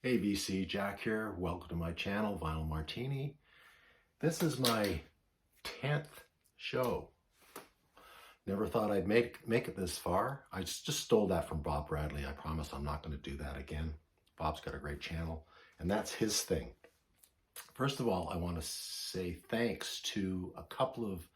Hey VC, Jack here. Welcome to my channel, Vinyl Martini. This is my 10th show. Never thought I'd make it this far. I just stole that from Bob Bradley. I promise I'm not going to do that again. Bob's got a great channel, and that's his thing. First of all, I want to say thanks to a couple of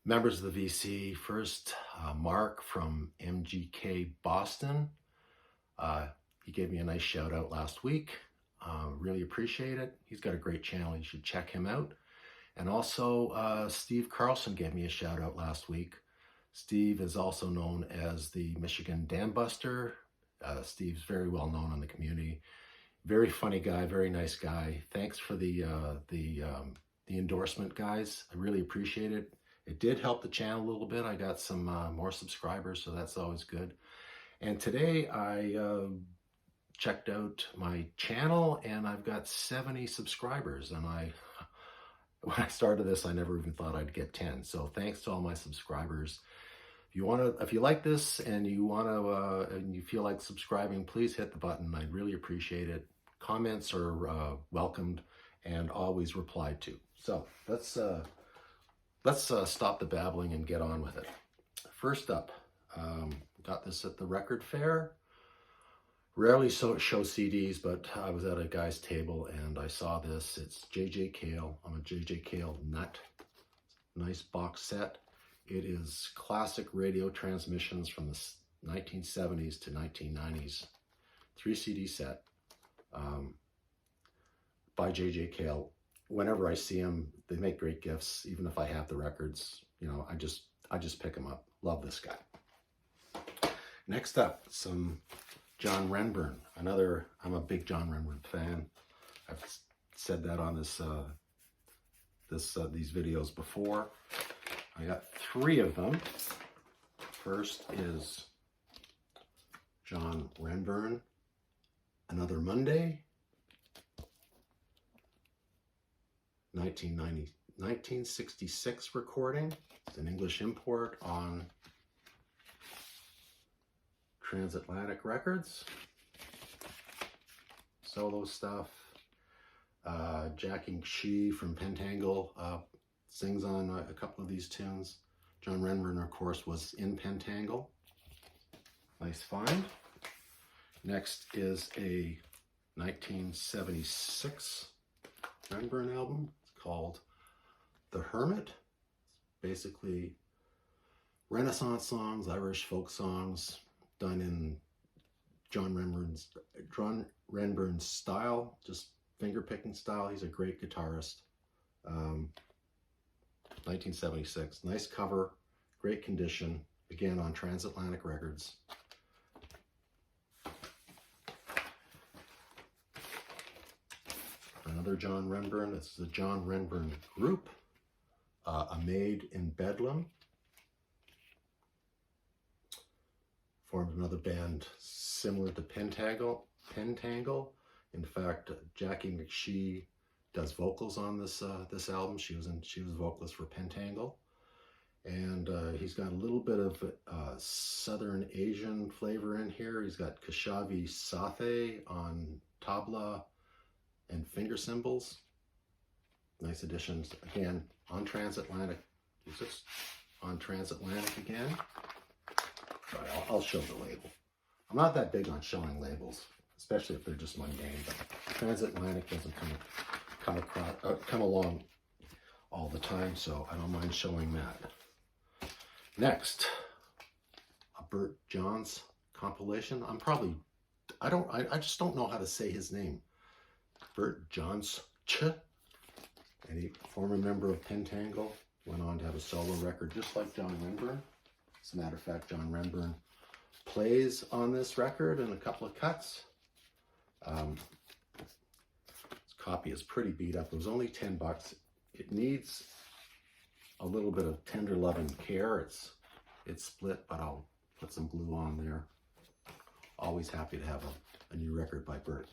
members of the VC. First, Mark from MGK Boston. He gave me a nice shout out last week. Really appreciate it. He's got a great channel. You should check him out. And also Steve Carlson gave me a shout out last week. Steve is also known as the Michigan Dam Buster. Steve's very well known in the community. Very funny guy, very nice guy. Thanks for the endorsement, guys. I really appreciate it. It did help the channel a little bit. I got some more subscribers, so that's always good. And today I checked out my channel and I've got 70 subscribers, and when I started this I never even thought I'd get 10. So thanks to all my subscribers. If you like this and you and you feel like subscribing, please hit the button. I'd really appreciate it. Comments are welcomed and always replied to. So let's stop the babbling and get on with it. First up, got this at the record fair. Rarely show CDs, but I was at a guy's table and I saw this. It's J.J. Cale. I'm a J.J. Cale nut. Nice box set. It is classic radio transmissions from the 1970s to 1990s. 3 CD set by J.J. Cale. Whenever I see him, they make great gifts. Even if I have the records, you know, I just pick them up. Love this guy. Next up, some John Renbourn. I'm a big John Renbourn fan. I've said that on these videos before. I got 3 of them. First is John Renbourn, Another Monday, 1966 recording. It's an English import on Transatlantic Records. Solo stuff. Jacking She from Pentangle sings on a couple of these tunes. John Renbourn, of course, was in Pentangle. Nice find. Next is a 1976 Renbourn album. It's called The Hermit. It's basically Renaissance songs, Irish folk songs, done in John Renbourn's style, just finger-picking style. He's a great guitarist. 1976. Nice cover, great condition. Again, on Transatlantic Records. Another John Renbourn. This is the John Renbourn Group. A Maid in Bedlam. Formed another band similar to Pentangle. In fact, Jackie McShee does vocals on this album. She was a vocalist for Pentangle, and he's got a little bit of Southern Asian flavor in here. He's got Kashavi Sathe on tabla and finger cymbals. Nice additions. Again, on Transatlantic. Is this on Transatlantic again? Sorry, I'll show the label. I'm not that big on showing labels, especially if they're just mundane, but Transatlantic doesn't come along all the time, so I don't mind showing that. Next, a Bert Jansch compilation. I just don't know how to say his name. Bert Jansch, and he, former member of Pentangle, went on to have a solo record just like John Renbourn. As a matter of fact, John Renbourn plays on this record in a couple of cuts. This copy is pretty beat up. It was only 10 bucks. It needs a little bit of tender love and care. It's split, but I'll put some glue on there. Always happy to have a new record by Bert.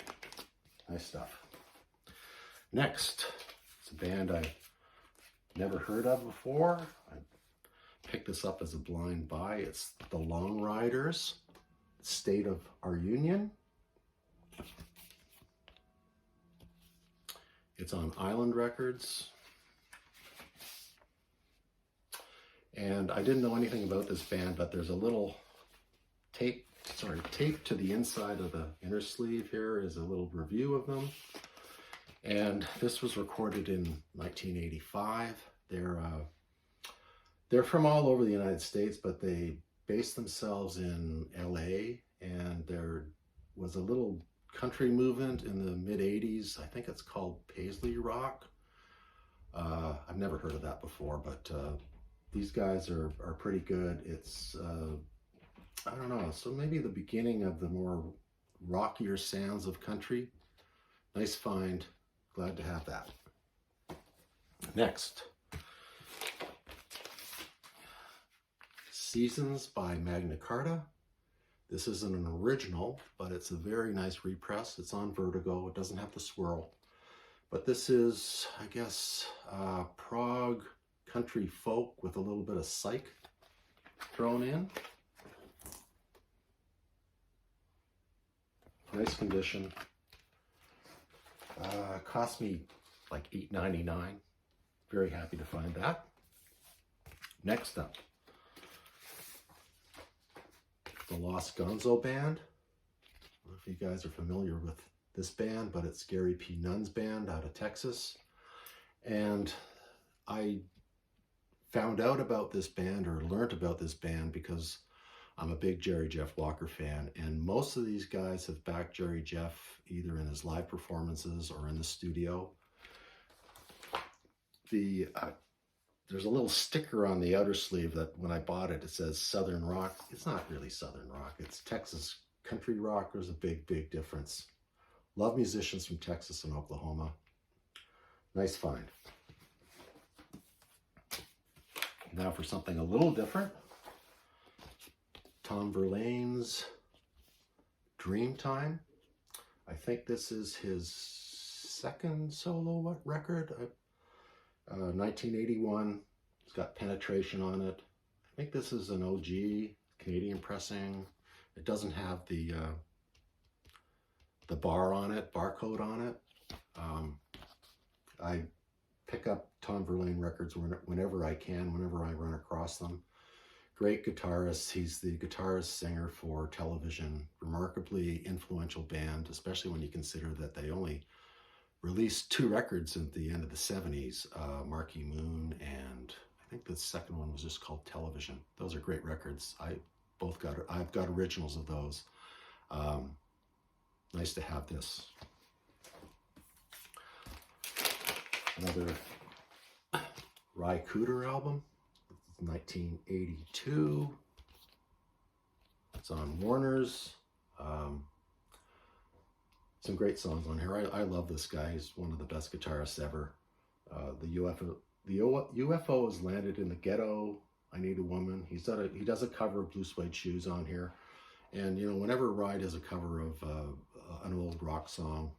Nice stuff. Next, it's a band I never heard of before. I picked this up as a blind buy. It's the Long Ryders, State of Our Union. It's on Island Records. And I didn't know anything about this band, but there's a little tape to the inside of the inner sleeve. Here is a little review of them. And this was recorded in 1985. They're from all over the United States, but they based themselves in LA, and there was a little country movement in the mid-80s. I think it's called Paisley Rock. I've never heard of that before, but these guys are pretty good. It's, I don't know, so maybe the beginning of the more rockier sounds of country. Nice find. Glad to have that. Next, Seasons by Magna Carta. This isn't an original, but it's a very nice repress. It's on Vertigo. It doesn't have the swirl. But this is, I guess, prog country folk with a little bit of psych thrown in. Nice condition. Cost me like $8.99. Very happy to find that. Next up, the Los Gonzo Band. I don't know if you guys are familiar with this band, but it's Gary P. Nunn's band out of Texas. And I found out about this band, or learned about this band, because I'm a big Jerry Jeff Walker fan, and most of these guys have backed Jerry Jeff either in his live performances or in the studio. There's a little sticker on the outer sleeve that when I bought it, it says Southern Rock. It's not really Southern Rock. It's Texas country rock. There's a big, big difference. Love musicians from Texas and Oklahoma. Nice find. Now for something a little different. Tom Verlaine's Dreamtime. I think this is his second solo record. 1981. It's got Penetration on it. I think this is an OG Canadian pressing. It doesn't have the barcode on it. I pick up Tom Verlaine records whenever I can, whenever I run across them. Great guitarist. He's the guitarist singer for television. Remarkably influential band, especially when you consider that they only released 2 records at the end of the 70s, Marquee Moon, and I think the second one was just called Television. Those are great records. I've got originals of those. Nice to have this. Another Cooder album, 1982. It's on Warner's. Some great songs on here. I love this guy. He's one of the best guitarists ever. The UFO has landed in the ghetto. I Need a Woman. He does a cover of Blue Suede Shoes on here. And you know, whenever Rye does a cover of an old rock song,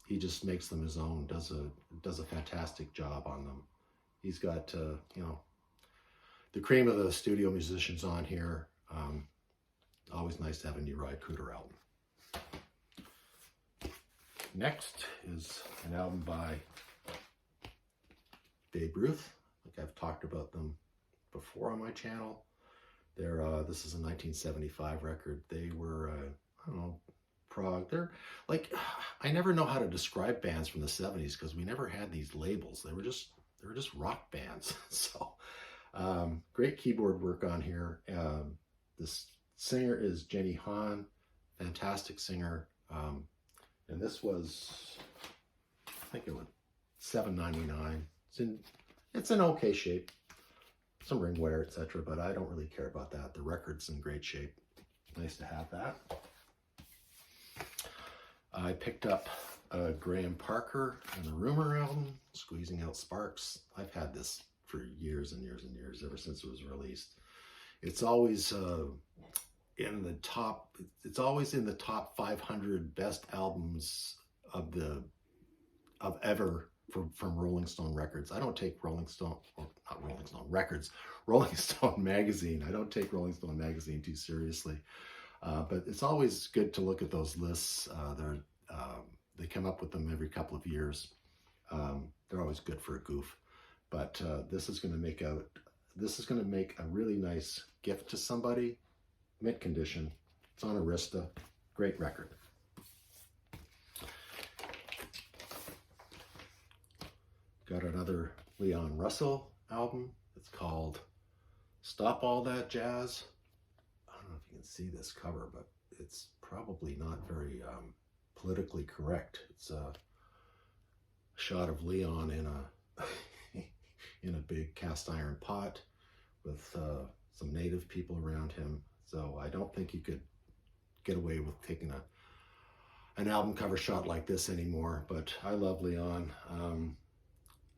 he just makes them his own. Does a fantastic job on them. He's got you know, the cream of the studio musicians on here. Always nice to have a new Rye Cooder album. Next is an album by Babe Ruth. I think I've talked about them before on my channel. This is a 1975 record. They were, I don't know, prog. They're like, I never know how to describe bands from the 70s because we never had these labels. They were just rock bands. So great keyboard work on here. This singer is Jenny Han, fantastic singer. And this was, I think it was $7.99. It's in okay shape. Some ring wear, etc., but I don't really care about that. The record's in great shape. Nice to have that. I picked up Graham Parker and the Rumor album, Squeezing Out Sparks. I've had this for years and years and years, ever since it was released. It's always in the top. It's always in the top 500 best albums of ever from Rolling Stone Records. I don't take Rolling Stone magazine. I don't take Rolling Stone magazine too seriously, but it's always good to look at those lists. they come up with them every couple of years. They're always good for a goof, but this is going to make a really nice gift to somebody. Mint condition. It's on Arista. Great record. Got another Leon Russell album. It's called Stop All That Jazz. I don't know if you can see this cover, but it's probably not very politically correct. It's a shot of Leon in a in a big cast iron pot with some native people around him. So I don't think you could get away with taking an album cover shot like this anymore, but I love Leon.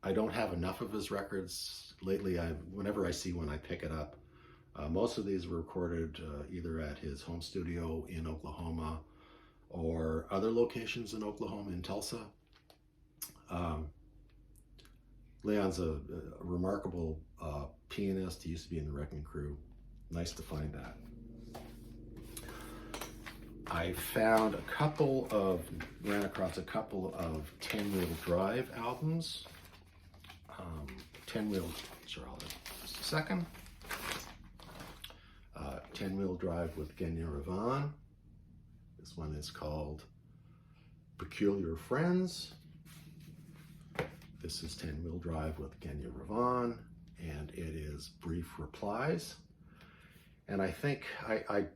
I don't have enough of his records. Lately, whenever I see one, I pick it up. Most of these were recorded either at his home studio in Oklahoma or other locations in Oklahoma, in Tulsa. Leon's a remarkable pianist. He used to be in the Wrecking Crew. Nice to find that. I ran across a couple of 10-wheel drive albums. 10-wheel, sure, I'll just a second. 10-wheel drive with Genya Ravan. This one is called Peculiar Friends. This is 10-wheel drive with Genya Ravan, and it is Brief Replies. And I think I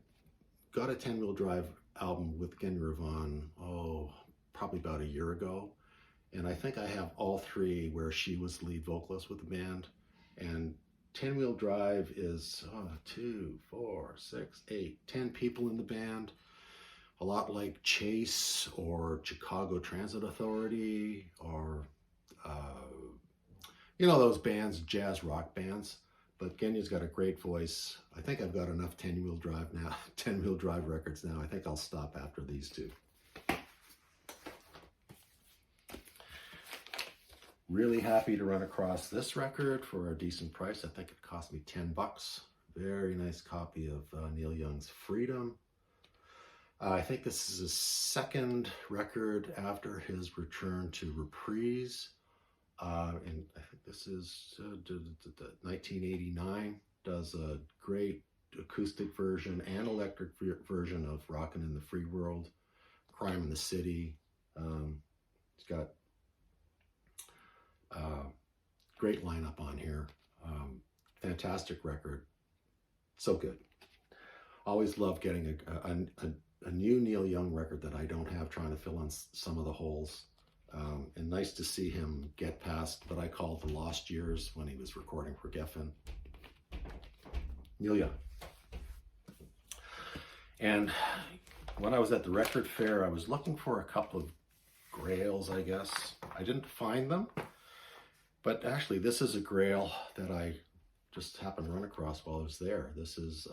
got a 10-wheel drive album with Genya Ravan, probably about a year ago. And I think I have all three where she was lead vocalist with the band. And 10-wheel drive is 2, 4, 6, 8, 10 people in the band. A lot like Chase or Chicago Transit Authority or, those bands, jazz rock bands. But Genya's got a great voice. I think I've got enough 10-wheel drive now, 10-wheel drive records now. I think I'll stop after these two. Really happy to run across this record for a decent price. I think it cost me $10. Very nice copy of Neil Young's Freedom. I think this is his second record after his return to Reprise. And I think this is 1989. Does a great acoustic version and electric version of Rockin' in the Free World, Crime in the City. It's got great lineup on here. Fantastic record. So good. Always love getting a new Neil Young record that I don't have, trying to fill in some of the holes. And nice to see him get past what I call the lost years when he was recording for Geffen. Neil Young. And when I was at the record fair, I was looking for a couple of grails, I guess. I didn't find them. But actually, this is a grail that I just happened to run across while I was there. This is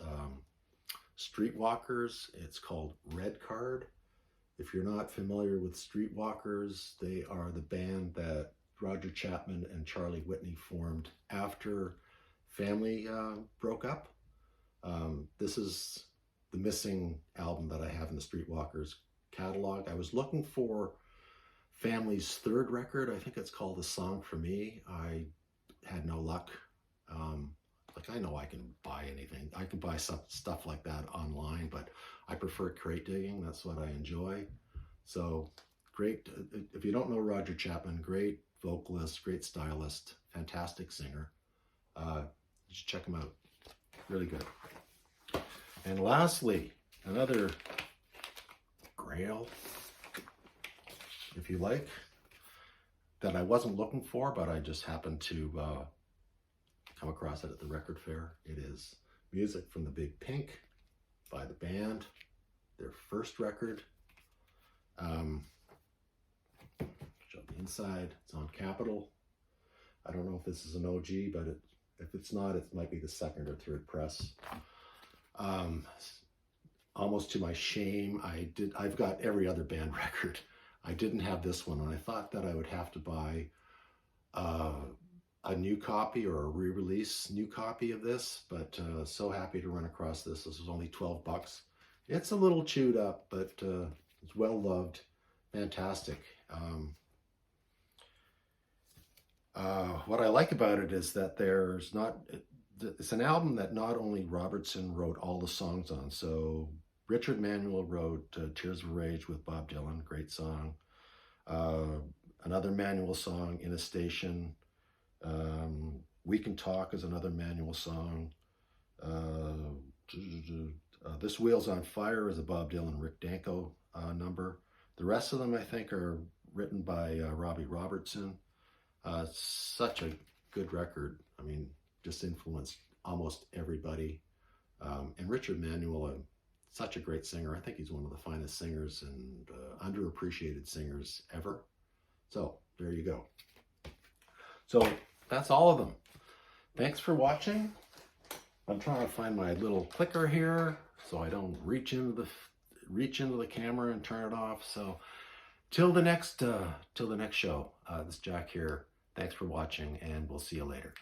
Streetwalkers. It's called Red Card. If you're not familiar with Streetwalkers, they are the band that Roger Chapman and Charlie Whitney formed after Family broke up. This is the missing album that I have in the Streetwalkers catalog. I was looking for Family's third record. I think it's called A Song for Me. I had no luck. I know I can buy anything. I can buy stuff like that online, but I prefer crate digging. That's what I enjoy. So great. If you don't know Roger Chapman, great vocalist, great stylist, fantastic singer. You should check him out. Really good. And lastly, another grail, if you like, that I wasn't looking for, but I just happened to come across it at the record fair. It is music from the Big Pink by the band, their first record. Show the inside. It's on Capitol. I don't know if this is an OG, but if it's not, it might be the second or third press. Almost to my shame, I've got every other band record. I didn't have this one, and I thought that I would have to buy a new copy or a re-release new copy of this, but so happy to run across this. This was only $12. It's a little chewed up, but it's well loved. fantastic. What I like about it is that it's an album that not only Robertson wrote all the songs on. So Richard Manuel wrote Tears of Rage with Bob Dylan, great song. Another Manuel song, In a Station. We Can Talk is another Manuel song. This Wheel's on Fire is a Bob Dylan, Rick Danko number. The rest of them, I think, are written by Robbie Robertson. Such a good record. I mean, just influenced almost everybody. And Richard Manuel, such a great singer. I think he's one of the finest singers and underappreciated singers ever. So there you go. So that's all of them. Thanks for watching. I'm trying to find my little clicker here so I don't reach into the camera and turn it off. So till the next show, this is Jack here. Thanks for watching, and we'll see you later.